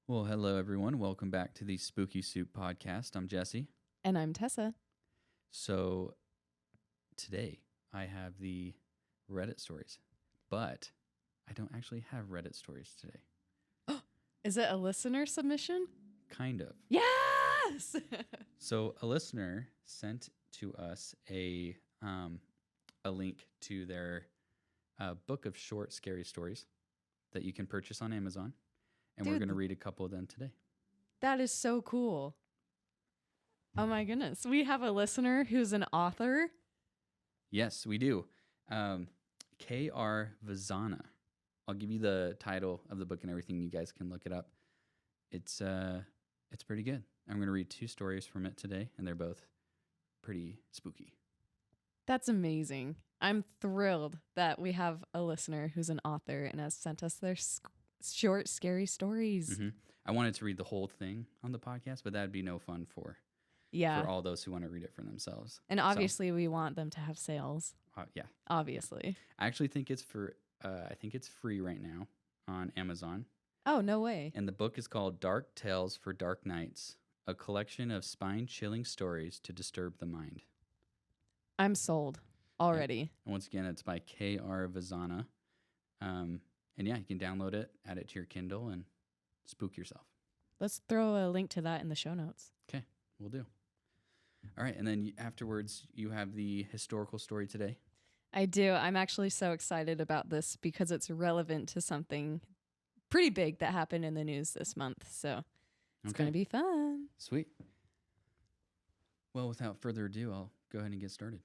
Well, hello everyone. Welcome back to the Spooky Soup podcast. I'm Jesse. And I'm Tessa. So today I have the Reddit stories, but I don't actually have Reddit stories today. Is it a listener submission? Kind of. Yes! So a listener sent to us a link to their book of short scary stories that you can purchase on Amazon, and we're Dude. going to read a couple of them today. That is so cool. Oh my goodness. We have a listener who's an author. Yes, we do. K.R. Vazzana. I'll give you the title of the book and everything. You guys can look it up. It's pretty good. I'm going to read 2 stories from it today, and they're both pretty spooky. That's amazing. I'm thrilled that we have a listener who's an author and has sent us their short, scary stories. Mm-hmm. I wanted to read the whole thing on the podcast, but that'd be no fun for all those who want to read it for themselves. And obviously, we want them to have sales. Yeah. Obviously. I actually think it's I think it's free right now on Amazon. Oh, no way. And the book is called Dark Tales for Dark Nights, a collection of spine-chilling stories to disturb the mind. I'm sold already. And once again, it's by K.R. Vazzana. And yeah, you can download it, add it to your Kindle, and spook yourself. Let's throw a link to that in the show notes. Okay, we'll do. All right, and then afterwards, you have the historical story today. I do. I'm actually so excited about this because it's relevant to something pretty big that happened in the news this month. So it's going to be fun. Sweet. Well, without further ado, I'll go ahead and get started.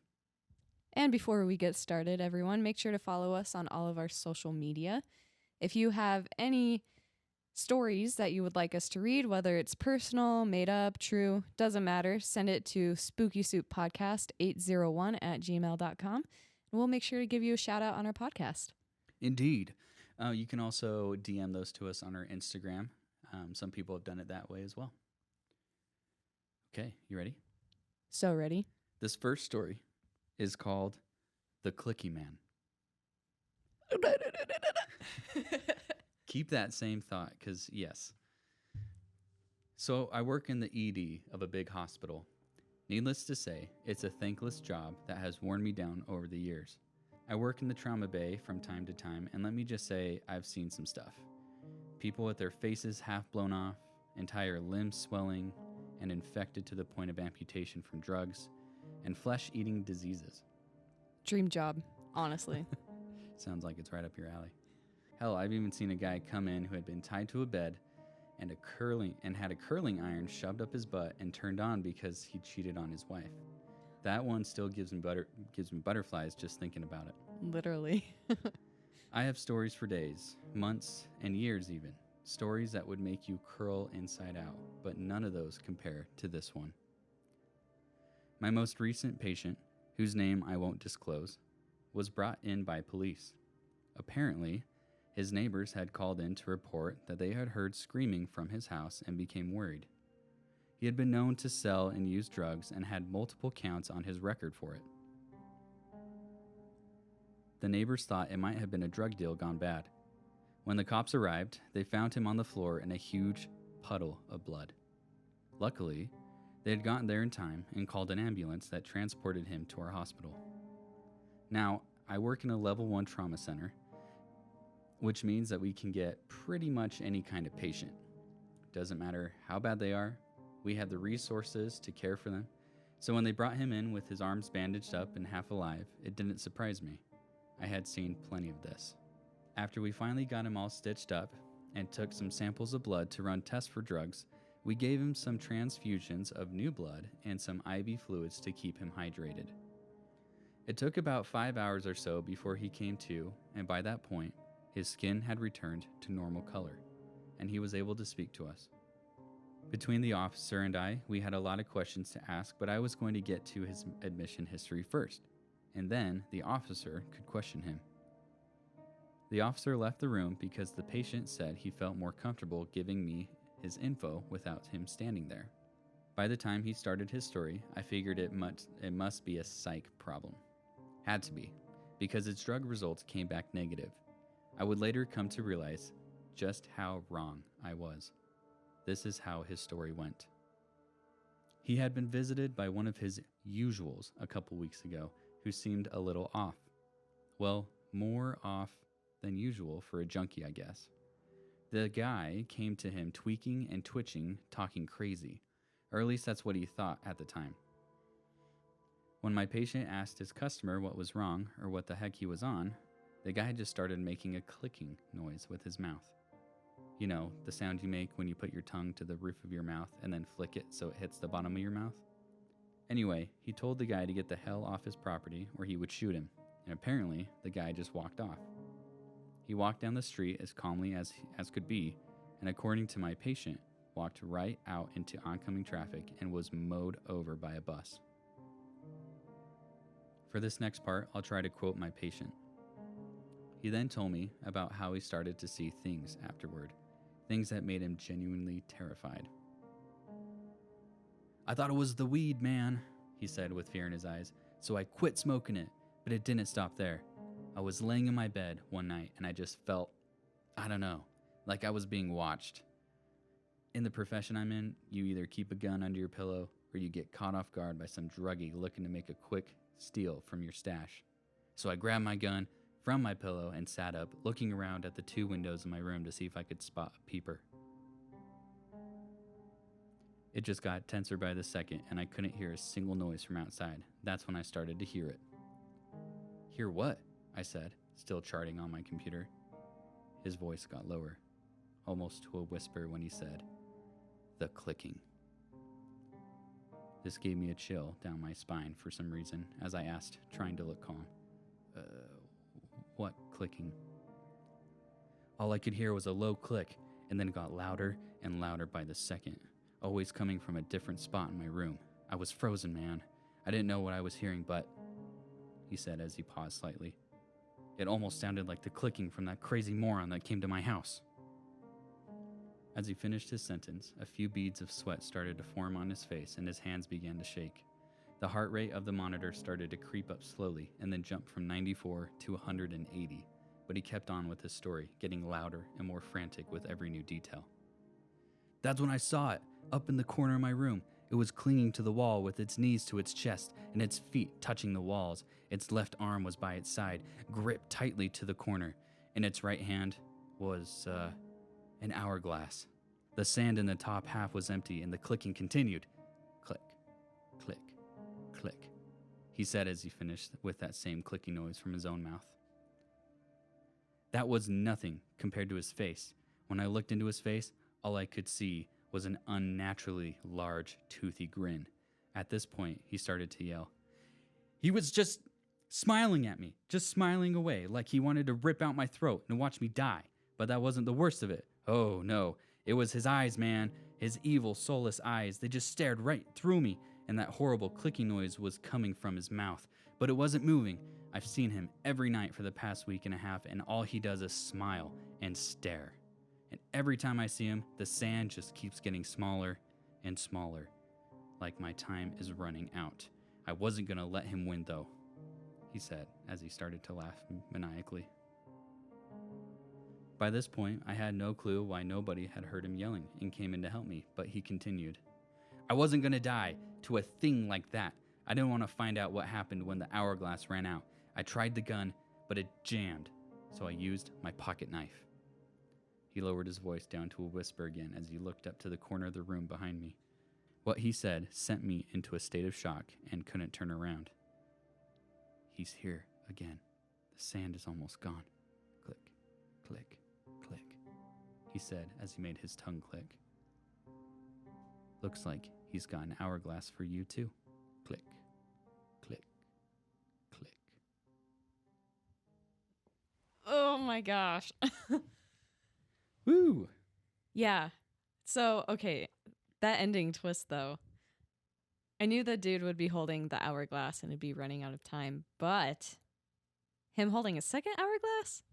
And before we get started, everyone, make sure to follow us on all of our social media. If you have any stories that you would like us to read, whether it's personal, made up, true, doesn't matter, send it to spookysouppodcast801@gmail.com. And we'll make sure to give you a shout out on our podcast. Indeed. You can also DM those to us on our Instagram. Some people have done it that way as well. Okay, you ready? So ready? This first story is called The Clicky Man. Keep that same thought, because yes. So I work in the ED of a big hospital. Needless to say, it's a thankless job that has worn me down over the years. I work in the trauma bay from time to time, and let me just say I've seen some stuff. People with their faces half blown off, entire limbs swelling, and infected to the point of amputation from drugs, and flesh-eating diseases. Dream job, honestly. Sounds like it's right up your alley. Hell, I've even seen a guy come in who had been tied to a bed and had a curling iron shoved up his butt and turned on because he cheated on his wife. That one still gives me butterflies just thinking about it. Literally. I have stories for days, months, and years even. Stories that would make you curl inside out, but none of those compare to this one. My most recent patient, whose name I won't disclose, was brought in by police. Apparently, his neighbors had called in to report that they had heard screaming from his house and became worried. He had been known to sell and use drugs and had multiple counts on his record for it. The neighbors thought it might have been a drug deal gone bad. When the cops arrived, they found him on the floor in a huge puddle of blood. Luckily, they had gotten there in time and called an ambulance that transported him to our hospital. Now, I work in a level 1 trauma center, which means that we can get pretty much any kind of patient. Doesn't matter how bad they are, we have the resources to care for them. So when they brought him in with his arms bandaged up and half alive, it didn't surprise me. I had seen plenty of this. After we finally got him all stitched up and took some samples of blood to run tests for drugs, we gave him some transfusions of new blood and some IV fluids to keep him hydrated. It took about 5 hours or so before he came to, and by that point, his skin had returned to normal color, and he was able to speak to us. Between the officer and I, we had a lot of questions to ask, but I was going to get to his admission history first, and then the officer could question him. The officer left the room because the patient said he felt more comfortable giving me his info without him standing there. By the time he started his story, I figured it must be a psych problem. Had to be, because its drug results came back negative. I would later come to realize just how wrong I was. This is how his story went. He had been visited by one of his usuals a couple weeks ago who seemed a little off. Well, more off than usual for a junkie, I guess. The guy came to him tweaking and twitching, talking crazy, or at least that's what he thought at the time. When my patient asked his customer what was wrong or what the heck he was on, the guy just started making a clicking noise with his mouth. You know, the sound you make when you put your tongue to the roof of your mouth and then flick it so it hits the bottom of your mouth. Anyway, he told the guy to get the hell off his property or he would shoot him, and apparently the guy just walked off. He walked down the street as calmly as could be, and according to my patient, walked right out into oncoming traffic and was mowed over by a bus. For this next part, I'll try to quote my patient. He then told me about how he started to see things afterward, things that made him genuinely terrified. "I thought it was the weed, man," he said with fear in his eyes, "so I quit smoking it, but it didn't stop there. I was laying in my bed one night and I just felt, I don't know, like I was being watched. In the profession I'm in, you either keep a gun under your pillow or you get caught off guard by some druggie looking to make a quick steal from your stash. So I grabbed my gun from my pillow and sat up, looking around at the 2 windows in my room to see if I could spot a peeper. It just got tenser by the second and I couldn't hear a single noise from outside. That's when I started to hear it." "Hear what?" I said, still charting on my computer. His voice got lower, almost to a whisper when he said, "The clicking." This gave me a chill down my spine for some reason, as I asked, trying to look calm. What clicking?" "All I could hear was a low click, and then it got louder and louder by the second, always coming from a different spot in my room. I was frozen, man. I didn't know what I was hearing, but," he said as he paused slightly, "it almost sounded like the clicking from that crazy moron that came to my house." As he finished his sentence, a few beads of sweat started to form on his face and his hands began to shake. The heart rate of the monitor started to creep up slowly and then jumped from 94 to 180, but he kept on with his story, getting louder and more frantic with every new detail. "That's when I saw it, up in the corner of my room. It was clinging to the wall with its knees to its chest and its feet touching the walls. Its left arm was by its side, gripped tightly to the corner, and its right hand was, an hourglass. The sand in the top half was empty and the clicking continued. Click, click, click," he said as he finished with that same clicking noise from his own mouth. That was nothing compared to his face. When I looked into his face, all I could see was an unnaturally large, toothy grin. At this point, he started to yell. "He was just smiling at me, just smiling away, like he wanted to rip out my throat and watch me die. But that wasn't the worst of it. Oh, no. It was his eyes, man. His evil, soulless eyes. They just stared right through me, and that horrible clicking noise was coming from his mouth. But it wasn't moving. I've seen him every night for the past week and a half, and all he does is smile and stare. And every time I see him, the sand just keeps getting smaller and smaller, like my time is running out. I wasn't going to let him win, though," he said as he started to laugh maniacally. By this point, I had no clue why nobody had heard him yelling and came in to help me, but he continued. "I wasn't going to die to a thing like that. I didn't want to find out what happened when the hourglass ran out. I tried the gun, but it jammed, so I used my pocket knife." He lowered his voice down to a whisper again as he looked up to the corner of the room behind me. What he said sent me into a state of shock and couldn't turn around. "He's here again. The sand is almost gone. Click, click, click," he said as he made his tongue click. "Looks like he's got an hourglass for you too. Click, click, click." Oh my gosh. Woo! Yeah. So, okay, that ending twist, though. I knew the dude would be holding the hourglass and it'd be running out of time, but him holding a second hourglass?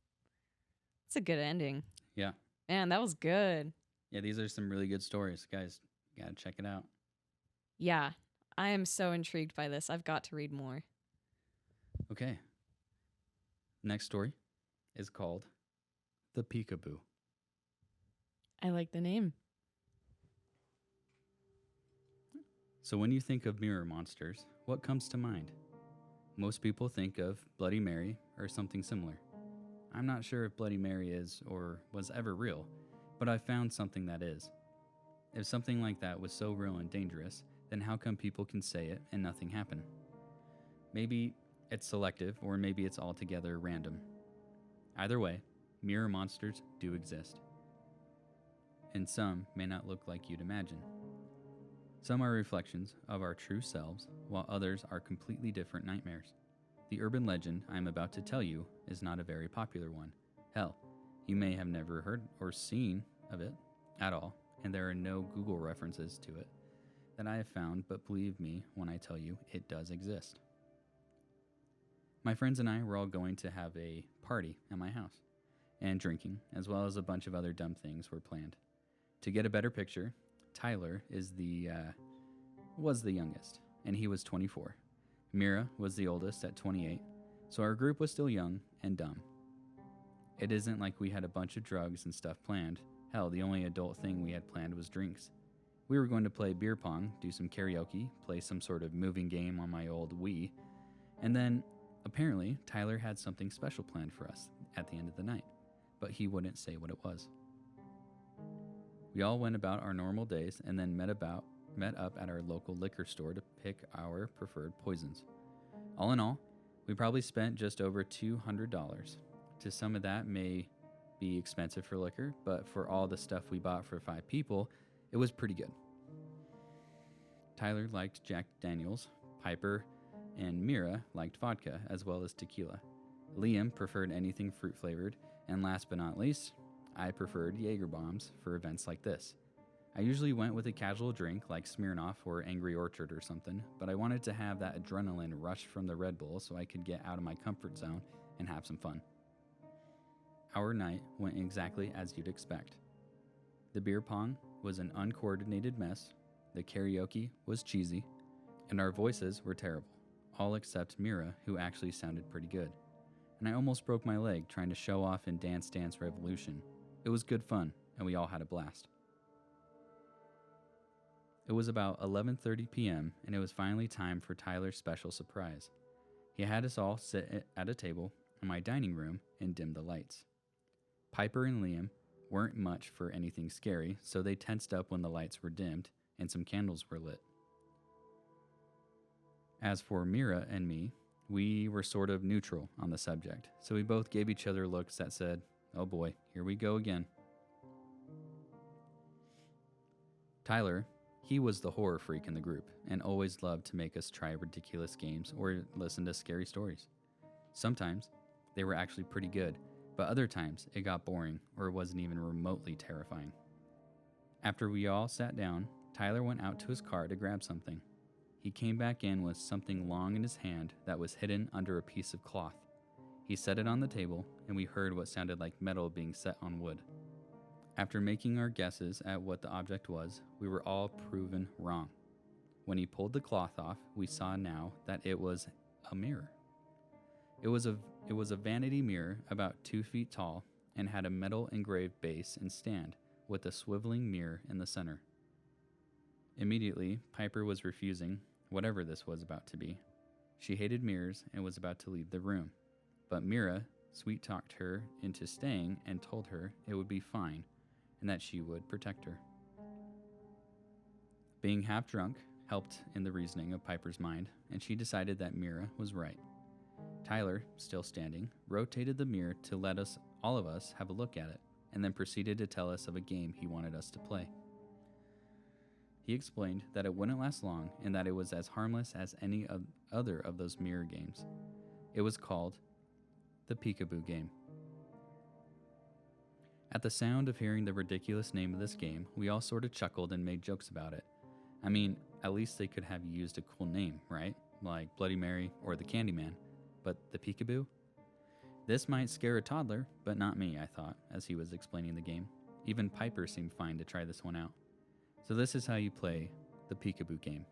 It's a good ending. Yeah. Man, that was good. Yeah, these are some really good stories. Guys, you gotta check it out. Yeah, I am so intrigued by this. I've got to read more. Okay. Next story is called The Peekaboo. I like the name. So when you think of mirror monsters, what comes to mind? Most people think of Bloody Mary or something similar. I'm not sure if Bloody Mary is or was ever real, but I found something that is. If something like that was so real and dangerous, then how come people can say it and nothing happen? Maybe it's selective, or maybe it's altogether random. Either way, mirror monsters do exist. And some may not look like you'd imagine. Some are reflections of our true selves, while others are completely different nightmares. The urban legend I am about to tell you is not a very popular one. Hell, you may have never heard or seen of it at all, and there are no Google references to it that I have found, but believe me when I tell you it does exist. My friends and I were all going to have a party at my house, and drinking, as well as a bunch of other dumb things were planned. To get a better picture, Tyler was the youngest, and he was 24. Mira was the oldest at 28, so our group was still young and dumb. It isn't like we had a bunch of drugs and stuff planned. Hell, the only adult thing we had planned was drinks. We were going to play beer pong, do some karaoke, play some sort of moving game on my old Wii, and then, apparently, Tyler had something special planned for us at the end of the night, but he wouldn't say what it was. We all went about our normal days and then met up at our local liquor store to pick our preferred poisons. All in all, we probably spent just over $200. To some of that may be expensive for liquor, but for all the stuff we bought for 5 people, it was pretty good. Tyler liked Jack Daniels, Piper and Mira liked vodka as well as tequila. Liam preferred anything fruit flavored, and last but not least, I preferred Jaeger bombs for events like this. I usually went with a casual drink like Smirnoff or Angry Orchard or something, but I wanted to have that adrenaline rush from the Red Bull so I could get out of my comfort zone and have some fun. Our night went exactly as you'd expect. The beer pong was an uncoordinated mess, the karaoke was cheesy, and our voices were terrible, all except Mira, who actually sounded pretty good. And I almost broke my leg trying to show off in Dance Dance Revolution. It was good fun, and we all had a blast. It was about 11:30 p.m., and it was finally time for Tyler's special surprise. He had us all sit at a table in my dining room and dim the lights. Piper and Liam weren't much for anything scary, so they tensed up when the lights were dimmed and some candles were lit. As for Mira and me, we were sort of neutral on the subject, so we both gave each other looks that said, "Oh boy, here we go again." Tyler, he was the horror freak in the group and always loved to make us try ridiculous games or listen to scary stories. Sometimes they were actually pretty good, but other times it got boring or wasn't even remotely terrifying. After we all sat down, Tyler went out to his car to grab something. He came back in with something long in his hand that was hidden under a piece of cloth. He set it on the table, and we heard what sounded like metal being set on wood. After making our guesses at what the object was, we were all proven wrong. When he pulled the cloth off, we saw now that it was a mirror. It was a vanity mirror about 2 feet tall and had a metal engraved base and stand with a swiveling mirror in the center. Immediately, Piper was refusing whatever this was about to be. She hated mirrors and was about to leave the room, but Mira sweet-talked her into staying and told her it would be fine and that she would protect her. Being half drunk helped in the reasoning of Piper's mind, and she decided that Mira was right. Tyler, still standing, rotated the mirror to let all of us have a look at it, and then proceeded to tell us of a game he wanted us to play. He explained that it wouldn't last long and that it was as harmless as any other of those mirror games. It was called the peekaboo game. At the sound of hearing the ridiculous name of this game, we all sort of chuckled and made jokes about it. I mean, at least they could have used a cool name, right? Like Bloody Mary or the Candyman. But the peekaboo? This might scare a toddler, but not me, I thought, as he was explaining the game. Even Piper seemed fine to try this one out. So this is how you play the peekaboo game.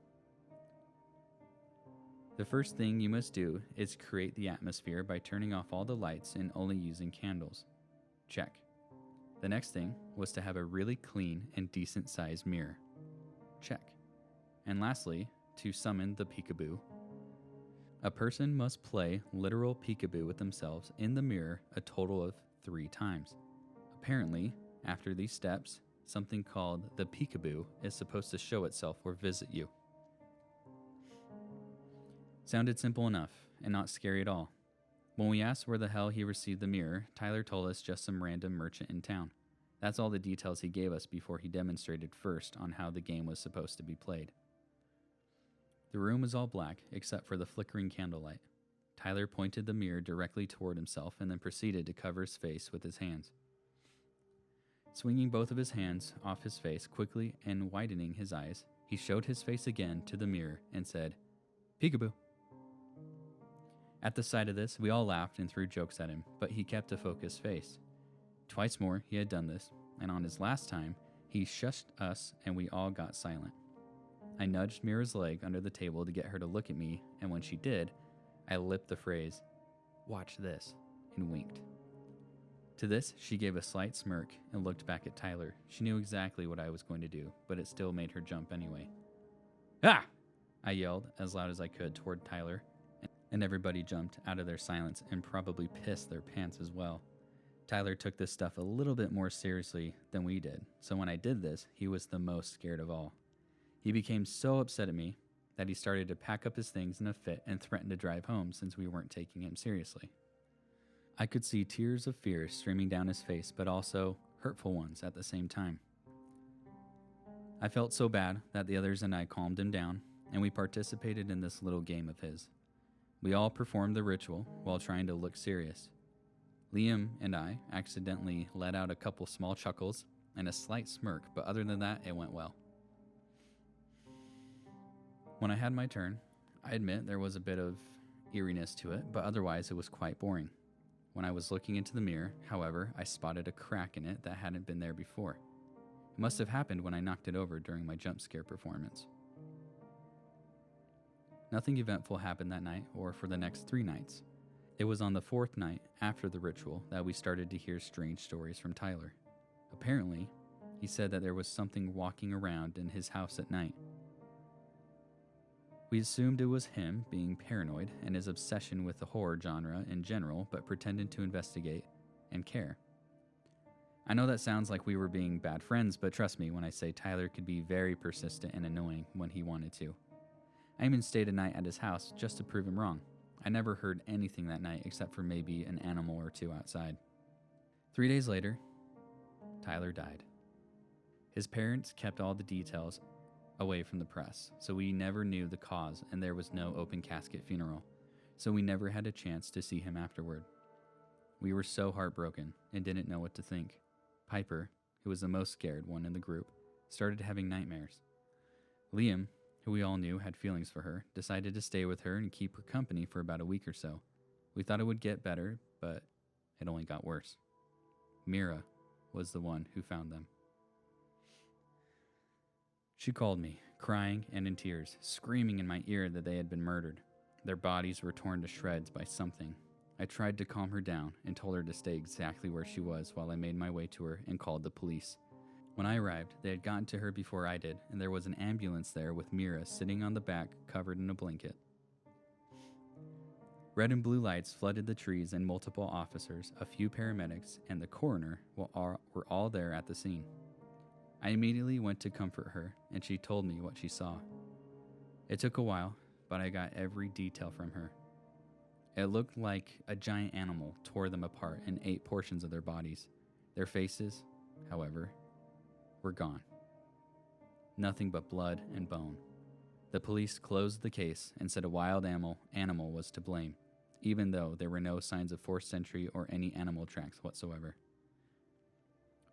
The first thing you must do is create the atmosphere by turning off all the lights and only using candles. Check. The next thing was to have a really clean and decent sized mirror. Check. And lastly, to summon the peekaboo. A person must play literal peekaboo with themselves in the mirror a total of 3 times. Apparently, after these steps, something called the peekaboo is supposed to show itself or visit you. Sounded simple enough, and not scary at all. When we asked where the hell he received the mirror, Tyler told us just some random merchant in town. That's all the details he gave us before he demonstrated first on how the game was supposed to be played. The room was all black, except for the flickering candlelight. Tyler pointed the mirror directly toward himself and then proceeded to cover his face with his hands. Swinging both of his hands off his face quickly and widening his eyes, he showed his face again to the mirror and said, "Peekaboo." At the sight of this, we all laughed and threw jokes at him, but he kept a focused face. Twice more he had done this, and on his last time, he shushed us and we all got silent. I nudged Mira's leg under the table to get her to look at me, and when she did, I lipped the phrase, "Watch this," and winked. To this, she gave a slight smirk and looked back at Tyler. She knew exactly what I was going to do, but it still made her jump anyway. "Ah!" I yelled as loud as I could toward Tyler, and everybody jumped out of their silence and probably pissed their pants as well. Tyler took this stuff a little bit more seriously than we did, so when I did this, he was the most scared of all. He became so upset at me that he started to pack up his things in a fit and threatened to drive home since we weren't taking him seriously. I could see tears of fear streaming down his face, but also hurtful ones at the same time. I felt so bad that the others and I calmed him down, and we participated in this little game of his. We all performed the ritual while trying to look serious. Liam and I accidentally let out a couple small chuckles and a slight smirk, but other than that, it went well. When I had my turn, I admit there was a bit of eeriness to it, but otherwise it was quite boring. When I was looking into the mirror, however, I spotted a crack in it that hadn't been there before. It must have happened when I knocked it over during my jump scare performance. Nothing eventful happened that night or for the next 3 nights. It was on the 4th night after the ritual that we started to hear strange stories from Tyler. Apparently, he said that there was something walking around in his house at night. We assumed it was him being paranoid and his obsession with the horror genre in general, but pretended to investigate and care. I know that sounds like we were being bad friends, but trust me when I say Tyler could be very persistent and annoying when he wanted to. I even stayed a night at his house just to prove him wrong. I never heard anything that night except for maybe an animal or 2 outside. 3 days later, Tyler died. His parents kept all the details away from the press, so we never knew the cause, and there was no open casket funeral, so we never had a chance to see him afterward. We were so heartbroken and didn't know what to think. Piper, who was the most scared one in the group, started having nightmares. Liam, who we all knew had feelings for her, decided to stay with her and keep her company for about a week or so. We thought it would get better, but it only got worse. Mira was the one who found them. She called me, crying and in tears, screaming in my ear that they had been murdered. Their bodies were torn to shreds by something. I tried to calm her down and told her to stay exactly where she was while I made my way to her and called the police. When I arrived, they had gotten to her before I did, and there was an ambulance there with Mira sitting on the back covered in a blanket. Red and blue lights flooded the trees, and multiple officers, a few paramedics, and the coroner were all there at the scene. I immediately went to comfort her, and she told me what she saw. It took a while, but I got every detail from her. It looked like a giant animal tore them apart and ate portions of their bodies. Their faces, however, were gone. Nothing but blood and bone. The police closed the case and said a wild animal was to blame, even though there were no signs of forced entry or any animal tracks whatsoever.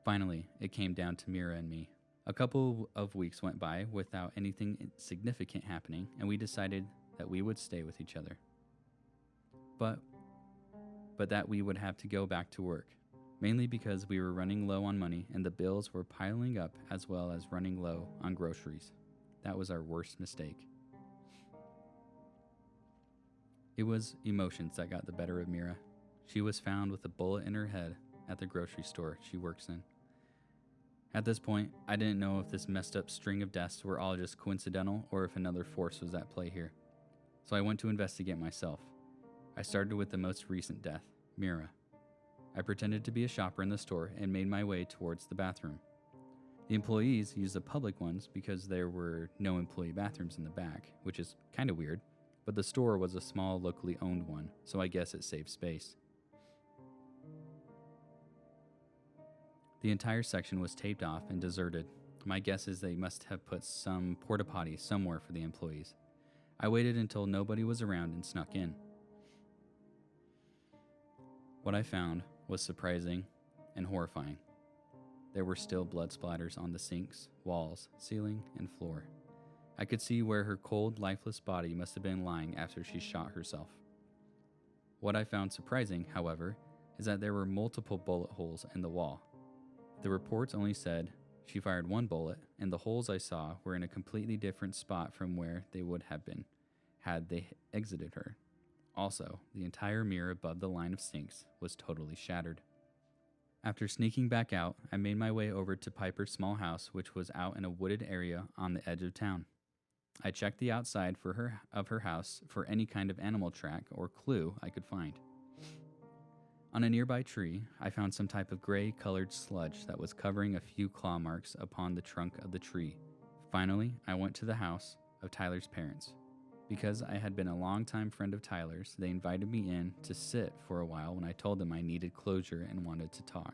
Finally, it came down to Mira and me. A couple of weeks went by without anything significant happening, and we decided that we would stay with each other. But that we would have to go back to work, mainly because we were running low on money and the bills were piling up, as well as running low on groceries. That was our worst mistake. It was emotions that got the better of Mira. She was found with a bullet in her head at the grocery store she works in. At this point, I didn't know if this messed up string of deaths were all just coincidental or if another force was at play here. So I went to investigate myself. I started with the most recent death, Mira. I pretended to be a shopper in the store and made my way towards the bathroom. The employees used the public ones because there were no employee bathrooms in the back, which is kind of weird, but the store was a small locally owned one, so I guess it saved space. The entire section was taped off and deserted. My guess is they must have put some porta potty somewhere for the employees. I waited until nobody was around and snuck in. What I found was surprising and horrifying. There were still blood splatters on the sinks, walls, ceiling, and floor. I could see where her cold, lifeless body must have been lying after she shot herself. What I found surprising, however, is that there were multiple bullet holes in the wall. The reports only said she fired one bullet, and the holes I saw were in a completely different spot from where they would have been had they exited her. Also, the entire mirror above the line of sinks was totally shattered. After sneaking back out, I made my way over to Piper's small house, which was out in a wooded area on the edge of town. I checked the outside of her house for any kind of animal track or clue I could find. On a nearby tree, I found some type of gray-colored sludge that was covering a few claw marks upon the trunk of the tree. Finally, I went to the house of Tyler's parents. Because I had been a longtime friend of Tyler's, they invited me in to sit for a while when I told them I needed closure and wanted to talk.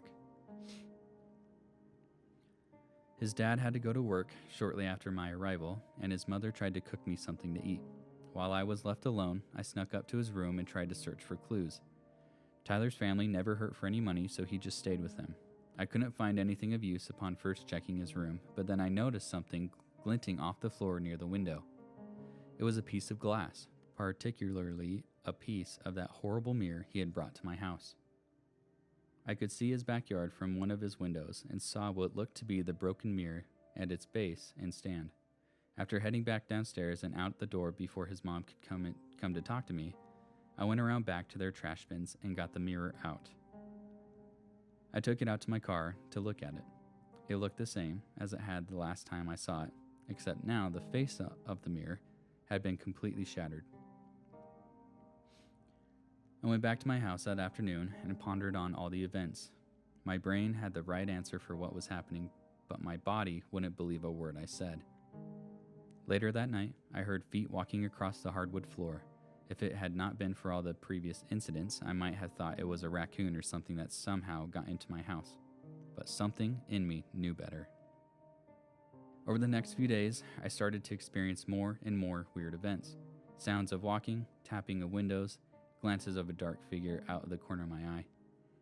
His dad had to go to work shortly after my arrival, and his mother tried to cook me something to eat. While I was left alone, I snuck up to his room and tried to search for clues. Tyler's family never hurt for any money, so he just stayed with them. I couldn't find anything of use upon first checking his room, but then I noticed something glinting off the floor near the window. It was a piece of glass, particularly a piece of that horrible mirror he had brought to my house. I could see his backyard from one of his windows and saw what looked to be the broken mirror at its base and stand. After heading back downstairs and out the door before his mom could come to talk to me, I went around back to their trash bins and got the mirror out. I took it out to my car to look at it. It looked the same as it had the last time I saw it, except now the face of the mirror had been completely shattered. I went back to my house that afternoon and pondered on all the events. My brain had the right answer for what was happening, but my body wouldn't believe a word I said. Later that night, I heard feet walking across the hardwood floor. If it had not been for all the previous incidents, I might have thought it was a raccoon or something that somehow got into my house. But something in me knew better. Over the next few days, I started to experience more and more weird events. Sounds of walking, tapping of windows, glances of a dark figure out of the corner of my eye.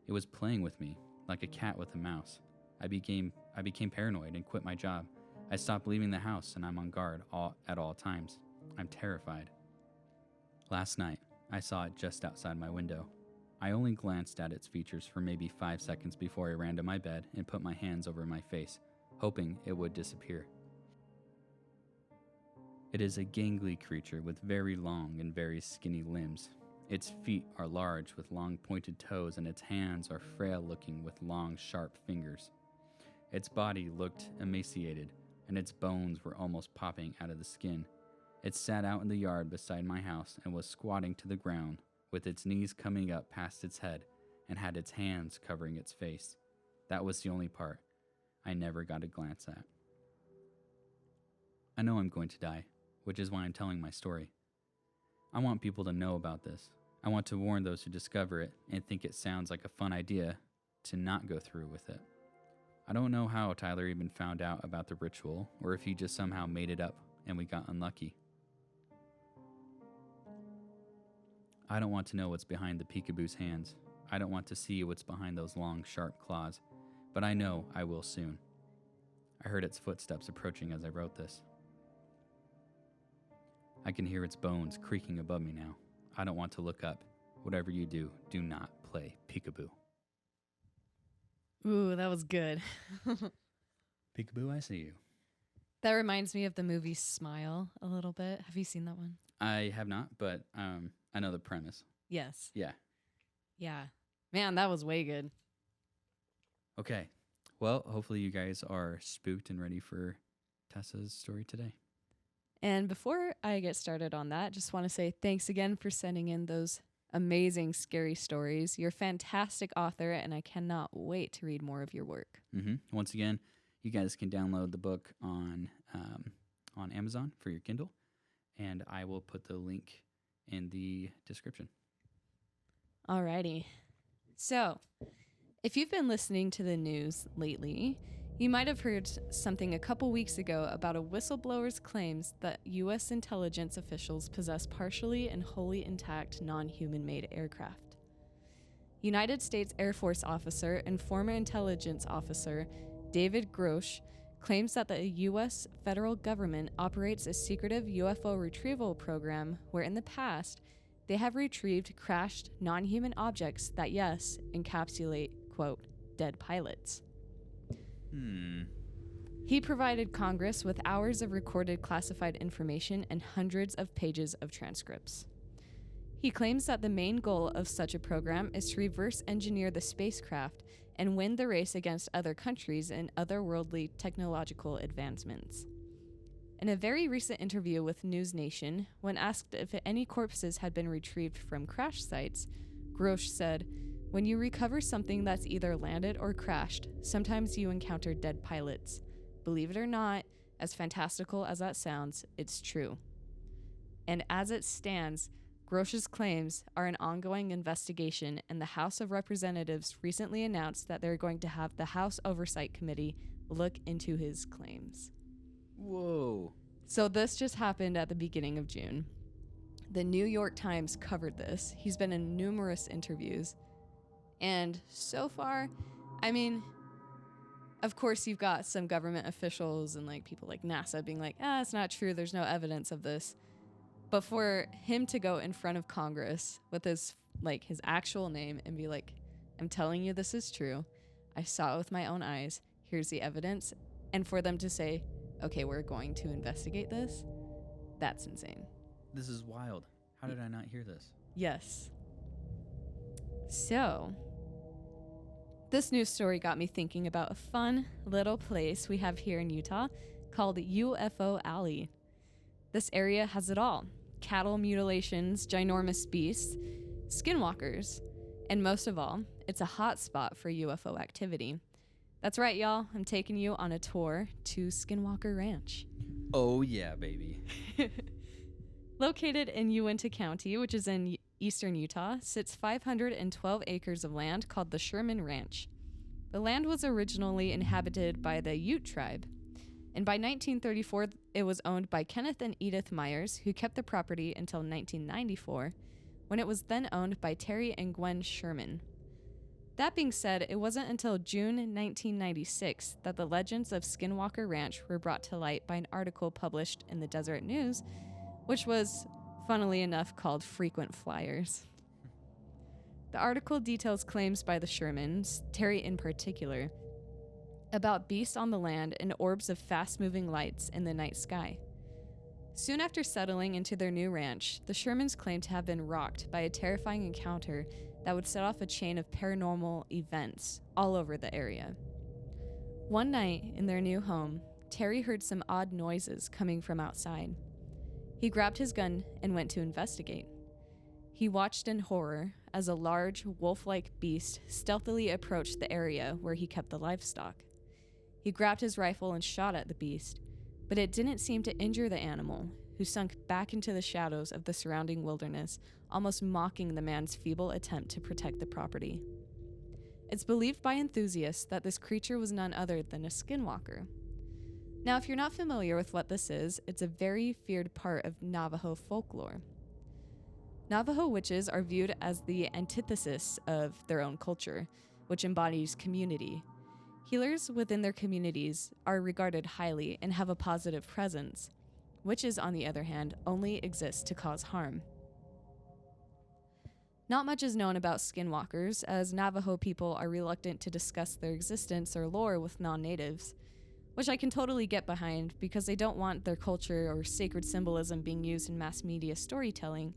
It was playing with me, like a cat with a mouse. I became paranoid and quit my job. I stopped leaving the house and I'm on guard at all times. I'm terrified. Last night, I saw it just outside my window. I only glanced at its features for maybe 5 seconds before I ran to my bed and put my hands over my face, hoping it would disappear. It is a gangly creature with very long and very skinny limbs. Its feet are large with long pointed toes and its hands are frail looking with long sharp fingers. Its body looked emaciated and its bones were almost popping out of the skin. It sat out in the yard beside my house and was squatting to the ground with its knees coming up past its head and had its hands covering its face. That was the only part I never got a glance at. I know I'm going to die, which is why I'm telling my story. I want people to know about this. I want to warn those who discover it and think it sounds like a fun idea to not go through with it. I don't know how Tyler even found out about the ritual or if he just somehow made it up and we got unlucky. I don't want to know what's behind the peekaboo's hands. I don't want to see what's behind those long, sharp claws, but I know I will soon. I heard its footsteps approaching as I wrote this. I can hear its bones creaking above me now. I don't want to look up. Whatever you do, do not play peekaboo. Ooh, that was good. Peekaboo, I see you. That reminds me of the movie Smile a little bit. Have you seen that one? I have not, but I know the premise. Yes. Yeah. Yeah. Man, that was way good. Okay. Well, hopefully you guys are spooked and ready for Tessa's story today. And before I get started on that, just want to say thanks again for sending in those amazing, scary stories. You're a fantastic author, and I cannot wait to read more of your work. Once again, you guys can download the book on Amazon for your Kindle, and I will put the link in the description. Alrighty. So, if you've been listening to the news lately, you might have heard something a couple weeks ago about a whistleblower's claims that U.S. intelligence officials possess partially and wholly intact non-human-made aircraft. United States Air Force officer and former intelligence officer David Grosh claims that the U.S. federal government operates a secretive UFO retrieval program where in the past they have retrieved crashed non-human objects that, yes, encapsulate, quote, dead pilots. He provided Congress with hours of recorded classified information and hundreds of pages of transcripts. He claims that the main goal of such a program is to reverse engineer the spacecraft and win the race against other countries and otherworldly technological advancements. In a very recent interview with News Nation, when asked if any corpses had been retrieved from crash sites, Grosh said, "When you recover something that's either landed or crashed, sometimes you encounter dead pilots. Believe it or not, as fantastical as that sounds, it's true." And as it stands, Grosh's claims are an ongoing investigation, and the House of Representatives recently announced that they're going to have the House Oversight Committee look into his claims. Whoa. So this just happened at the beginning of June. The New York Times covered this. He's been in numerous interviews. And so far, I mean, of course you've got some government officials and like people like NASA being like, it's not true, there's no evidence of this. But for him to go in front of Congress with his actual name and be like, I'm telling you this is true. I saw it with my own eyes. Here's the evidence. And for them to say, okay, we're going to investigate this, that's insane. This is wild. How did I not hear this? Yes. So, this news story got me thinking about a fun little place we have here in Utah called UFO Alley. This area has it all: cattle mutilations, ginormous beasts, skinwalkers, and most of all, it's a hot spot for UFO activity. That's right, y'all. I'm taking you on a tour to Skinwalker Ranch. Oh, yeah, baby. Located in Uinta County, which is in eastern Utah, sits 512 acres of land called the Sherman Ranch. The land was originally inhabited by the Ute tribe, and by 1934, it was owned by Kenneth and Edith Myers, who kept the property until 1994, when it was then owned by Terry and Gwen Sherman. That being said, it wasn't until June 1996 that the legends of Skinwalker Ranch were brought to light by an article published in the Deseret News, which was, funnily enough, called Frequent Flyers. The article details claims by the Shermans, Terry in particular, about beasts on the land and orbs of fast-moving lights in the night sky. Soon after settling into their new ranch, the Shermans claimed to have been rocked by a terrifying encounter that would set off a chain of paranormal events all over the area. One night in their new home, Terry heard some odd noises coming from outside. He grabbed his gun and went to investigate. He watched in horror as a large, wolf-like beast stealthily approached the area where he kept the livestock. He grabbed his rifle and shot at the beast, but it didn't seem to injure the animal, who sunk back into the shadows of the surrounding wilderness, almost mocking the man's feeble attempt to protect the property. It's believed by enthusiasts that this creature was none other than a skinwalker. Now, if you're not familiar with what this is, it's a very feared part of Navajo folklore. Navajo witches are viewed as the antithesis of their own culture, which embodies community. Healers within their communities are regarded highly and have a positive presence. Witches, on the other hand, only exist to cause harm. Not much is known about skinwalkers, as Navajo people are reluctant to discuss their existence or lore with non-natives, which I can totally get behind because they don't want their culture or sacred symbolism being used in mass media storytelling,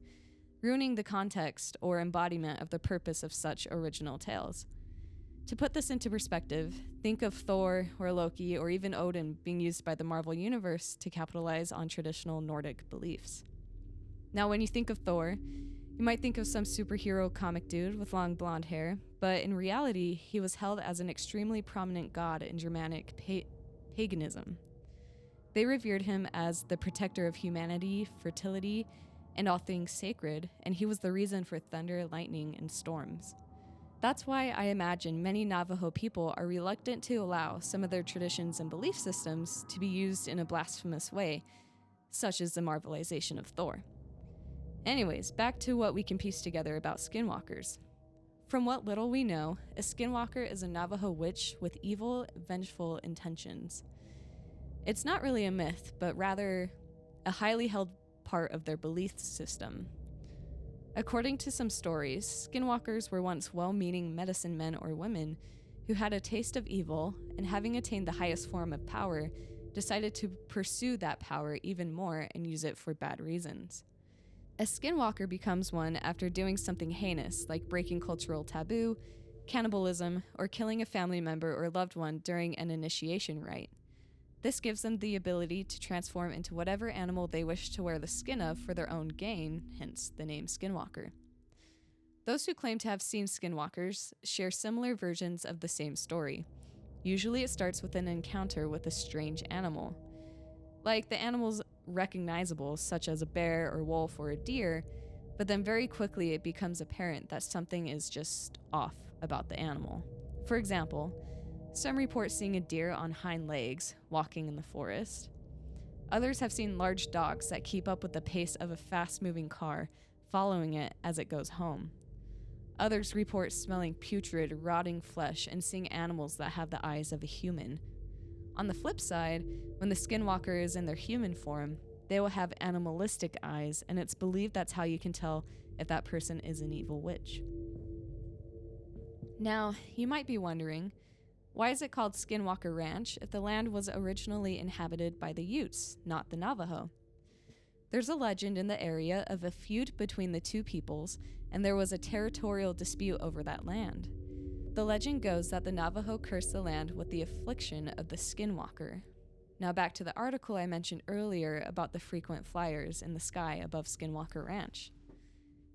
ruining the context or embodiment of the purpose of such original tales. To put this into perspective, think of Thor or Loki or even Odin being used by the Marvel Universe to capitalize on traditional Nordic beliefs. Now, when you think of Thor, you might think of some superhero comic dude with long blonde hair, but in reality, he was held as an extremely prominent god in Germanic paganism. They revered him as the protector of humanity, fertility, and all things sacred, and he was the reason for thunder, lightning, and storms. That's why I imagine many Navajo people are reluctant to allow some of their traditions and belief systems to be used in a blasphemous way, such as the marvelization of Thor. Anyways, back to what we can piece together about skinwalkers. From what little we know, a skinwalker is a Navajo witch with evil, vengeful intentions. It's not really a myth, but rather a highly held part of their belief system. According to some stories, skinwalkers were once well-meaning medicine men or women who had a taste of evil and, having attained the highest form of power, decided to pursue that power even more and use it for bad reasons. A skinwalker becomes one after doing something heinous, like breaking cultural taboo, cannibalism, or killing a family member or loved one during an initiation rite. This gives them the ability to transform into whatever animal they wish to wear the skin of for their own gain, hence the name Skinwalker. Those who claim to have seen skinwalkers share similar versions of the same story. Usually it starts with an encounter with a strange animal. Like the animal's recognizable, such as a bear or wolf or a deer, but then very quickly it becomes apparent that something is just off about the animal. For example, some report seeing a deer on hind legs walking in the forest. Others have seen large dogs that keep up with the pace of a fast-moving car, following it as it goes home. Others report smelling putrid, rotting flesh and seeing animals that have the eyes of a human. On the flip side, when the skinwalker is in their human form, they will have animalistic eyes, and it's believed that's how you can tell if that person is an evil witch. Now, you might be wondering, why is it called Skinwalker Ranch if the land was originally inhabited by the Utes, not the Navajo? There's a legend in the area of a feud between the two peoples, and there was a territorial dispute over that land. The legend goes that the Navajo cursed the land with the affliction of the Skinwalker. Now back to the article I mentioned earlier about the frequent flyers in the sky above Skinwalker Ranch.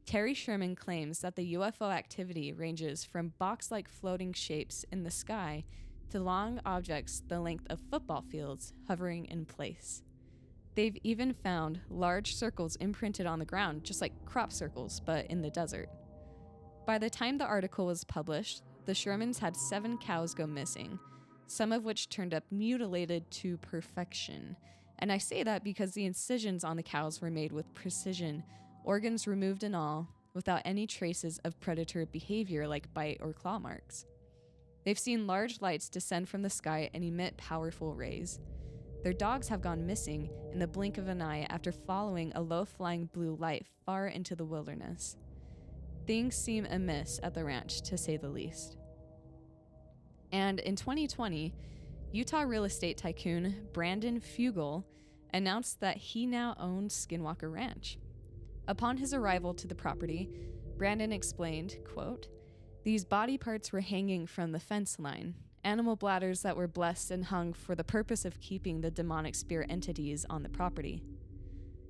Terry Sherman claims that the UFO activity ranges from box-like floating shapes in the sky to long objects the length of football fields hovering in place. They've even found large circles imprinted on the ground, just like crop circles, but in the desert. By the time the article was published, the Shermans had 7 cows go missing, some of which turned up mutilated to perfection. And I say that because the incisions on the cows were made with precision, organs removed and all, without any traces of predator behavior like bite or claw marks. They've seen large lights descend from the sky and emit powerful rays. Their dogs have gone missing in the blink of an eye after following a low-flying blue light far into the wilderness. Things seem amiss at the ranch, to say the least. And in 2020, Utah real estate tycoon Brandon Fugel announced that he now owns Skinwalker Ranch. Upon his arrival to the property, Brandon explained, quote, "These body parts were hanging from the fence line, animal bladders that were blessed and hung for the purpose of keeping the demonic spirit entities on the property."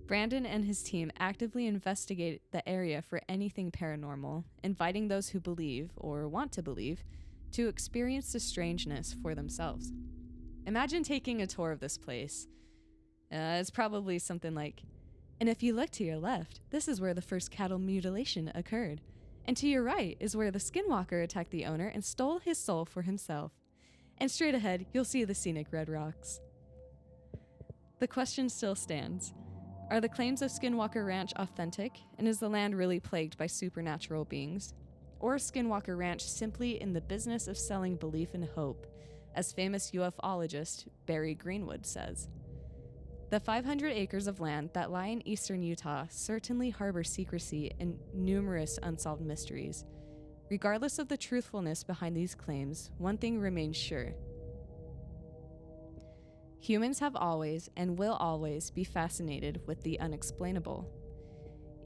Brandon and his team actively investigate the area for anything paranormal, inviting those who believe, or want to believe, to experience the strangeness for themselves. Imagine taking a tour of this place. It's probably something like, "And if you look to your left, this is where the first cattle mutilation occurred. And to your right is where the skinwalker attacked the owner and stole his soul for himself. And straight ahead, you'll see the scenic red rocks." The question still stands. Are the claims of Skinwalker Ranch authentic, and is the land really plagued by supernatural beings? Or is Skinwalker Ranch simply in the business of selling belief and hope, as famous ufologist Barry Greenwood says? The 500 acres of land that lie in eastern Utah certainly harbor secrecy and numerous unsolved mysteries. Regardless of the truthfulness behind these claims, one thing remains sure. Humans have always and will always be fascinated with the unexplainable.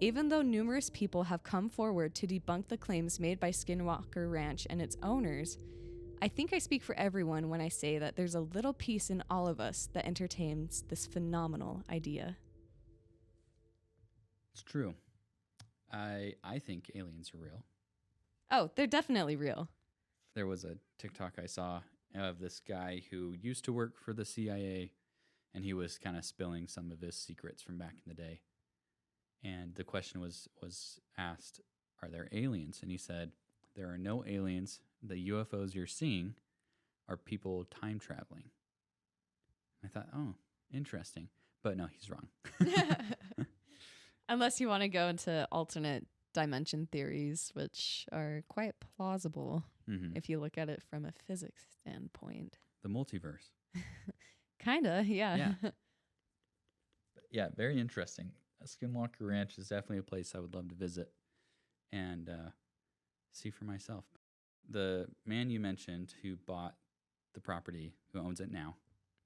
Even though numerous people have come forward to debunk the claims made by Skinwalker Ranch and its owners, I think I speak for everyone when I say that there's a little piece in all of us that entertains this phenomenal idea. It's true. I think aliens are real. Oh, they're definitely real. There was a TikTok I saw of this guy who used to work for the CIA, and he was kind of spilling some of his secrets from back in the day. And the question was asked, are there aliens? And he said, there are no aliens. The UFOs you're seeing are people time traveling. I thought, oh, interesting. But no, he's wrong. Unless you want to go into alternate dimension theories, which are quite plausible if you look at it from a physics standpoint. The multiverse. Kinda, yeah. Yeah. Yeah, very interesting. Skinwalker Ranch is definitely a place I would love to visit and see for myself. The man you mentioned who bought the property, who owns it now.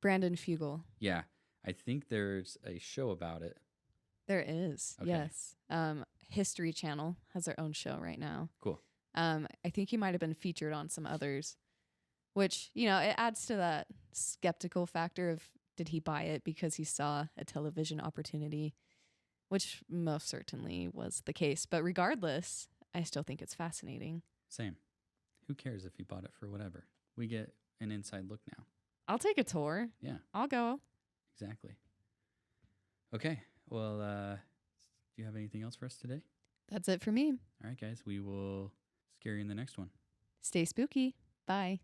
Brandon Fugel. Yeah, I think there's a show about it. There is, Okay. yes. History Channel has their own show right now. Cool. I think he might have been featured on some others, which, you know, it adds to that skeptical factor of did he buy it because he saw a television opportunity, which most certainly was the case. But regardless, I still think it's fascinating. Same. Who cares if he bought it for whatever? We get an inside look now. I'll take a tour. Yeah, I'll go. exactly. Okay. Well, do you have anything else for us today? That's it for me. All right, guys. We will scare you in the next one. Stay spooky. Bye.